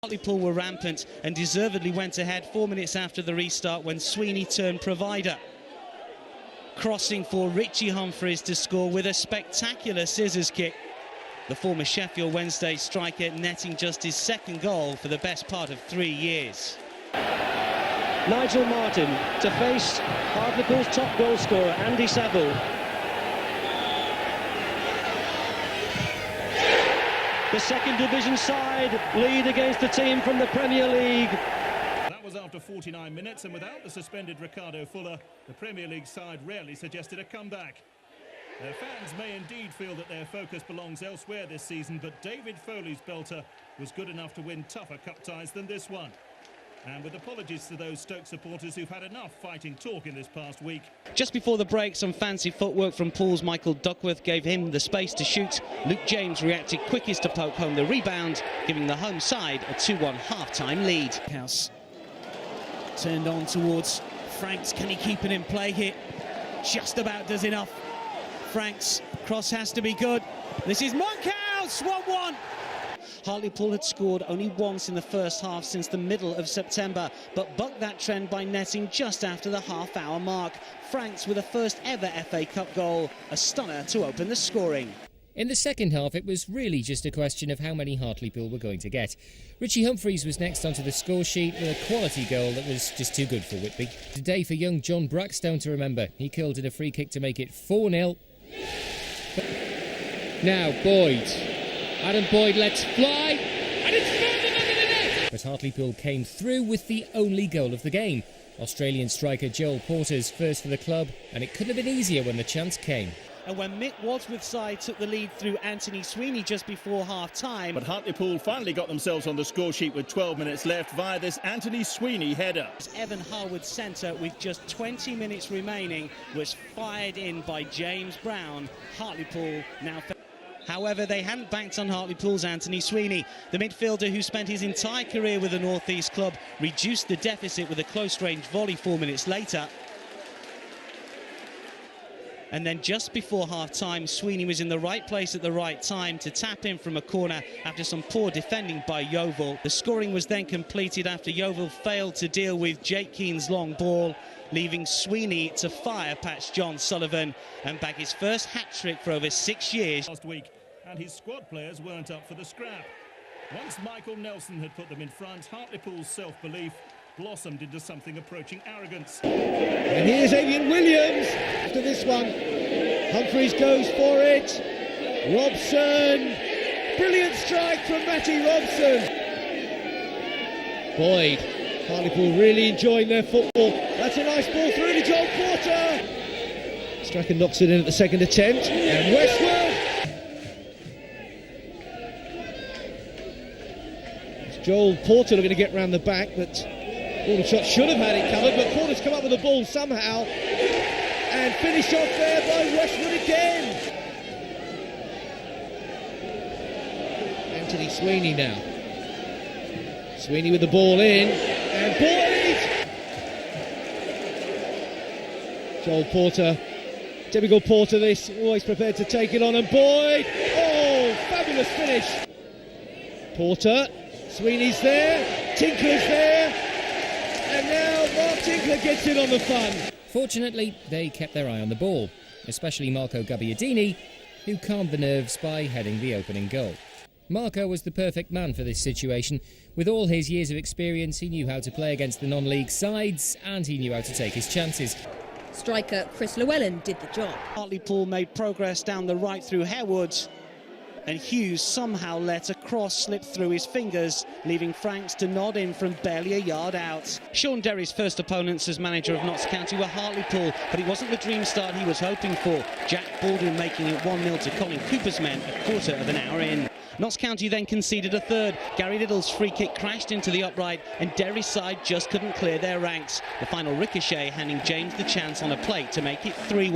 Hartlepool were rampant and deservedly went ahead 4 minutes after the restart when Sweeney turned provider. Crossing for Richie Humphreys to score with a spectacular scissors kick. The former Sheffield Wednesday striker netting just his second goal for the best part of 3 years. Nigel Martin to face Hartlepool's top goal scorer Andy Saville. The second division side lead against the team from the Premier League. That was after 49 minutes, and without the suspended Ricardo Fuller, the Premier League side rarely suggested a comeback. Their fans may indeed feel that their focus belongs elsewhere this season, but David Foley's belter was good enough to win tougher cup ties than this one. And with apologies to those Stoke supporters who've had enough fighting talk in this past week. Just before the break, some fancy footwork from Pool's Michael Duckworth gave him the space to shoot. Luke James reacted quickest to poke home the rebound, giving the home side a 2-1 half-time lead. House turned on towards Franks. Can he keep it in play here? Just about does enough. Franks, cross has to be good. This is Monkhouse, 1-1. Hartlepool had scored only once in the first half since the middle of September, but bucked that trend by netting just after the half-hour mark. Franks with a first ever FA Cup goal, a stunner to open the scoring. In the second half, it was really just a question of how many Hartlepool were going to get. Richie Humphreys was next onto the score sheet with a quality goal that was just too good for Whitby. Today for young John Brackstone to remember. He killed in a free kick to make it 4-0. Now Boyd. Adam Boyd lets fly, and it's found the back of the net! But Hartlepool came through with the only goal of the game. Australian striker Joel Porter's first for the club, and it couldn't have been easier when the chance came. And when Mick Wadsworth's side took the lead through Anthony Sweeney just before half-time. But Hartlepool finally got themselves on the score sheet with 12 minutes left via this Anthony Sweeney header. Evan Harwood's centre, with just 20 minutes remaining, was fired in by James Brown. Hartlepool now... However, they hadn't banked on Hartlepool's Anthony Sweeney. The midfielder, who spent his entire career with the North East club, reduced the deficit with a close-range volley 4 minutes later. And then just before half-time, Sweeney was in the right place at the right time to tap in from a corner after some poor defending by Yeovil. The scoring was then completed after Yeovil failed to deal with Jake Keane's long ball, leaving Sweeney to fire Patch John Sullivan and bag his first hat-trick for over 6 years. Last week, and his squad players weren't up for the scrap. Once Michael Nelson had put them in front, Hartlepool's self-belief blossomed into something approaching arrogance. And here's Avian Williams after this one. Humphreys goes for it. Robson. Brilliant strike from Matty Robson. Boyd. Hartlepool really enjoying their football. That's a nice ball through to Joel Porter. Striker knocks it in at the second attempt. And Westwood. It's Joel Porter looking to get round the back, but Aldershot should have had it covered, but Porter's come up with the ball somehow and finished off there by Westwood again. Anthony Sweeney now. Sweeney with the ball in, and Boyd! Joel Porter, typical Porter this, always prepared to take it on, and Boyd! Oh, fabulous finish! Porter, Sweeney's there, Tinkler's there, and now Mark Tinkler gets in on the fun. Fortunately, they kept their eye on the ball, especially Marco Gabbiadini, who calmed the nerves by heading the opening goal. Marco was the perfect man for this situation. With all his years of experience, he knew how to play against the non-league sides, and he knew how to take his chances. Striker Chris Llewellyn did the job. Hartlepool made progress down the right through Harewood, and Hughes somehow let a cross slip through his fingers, leaving Franks to nod in from barely a yard out. Sean Derry's first opponents as manager of Notts County were Hartlepool, but it wasn't the dream start he was hoping for. Jack Baldwin making it 1-0 to Colin Cooper's men a quarter of an hour in. Notts County then conceded a third. Gary Little's free kick crashed into the upright, and Derry's side just couldn't clear their ranks. The final ricochet handing James the chance on a plate to make it 3-1.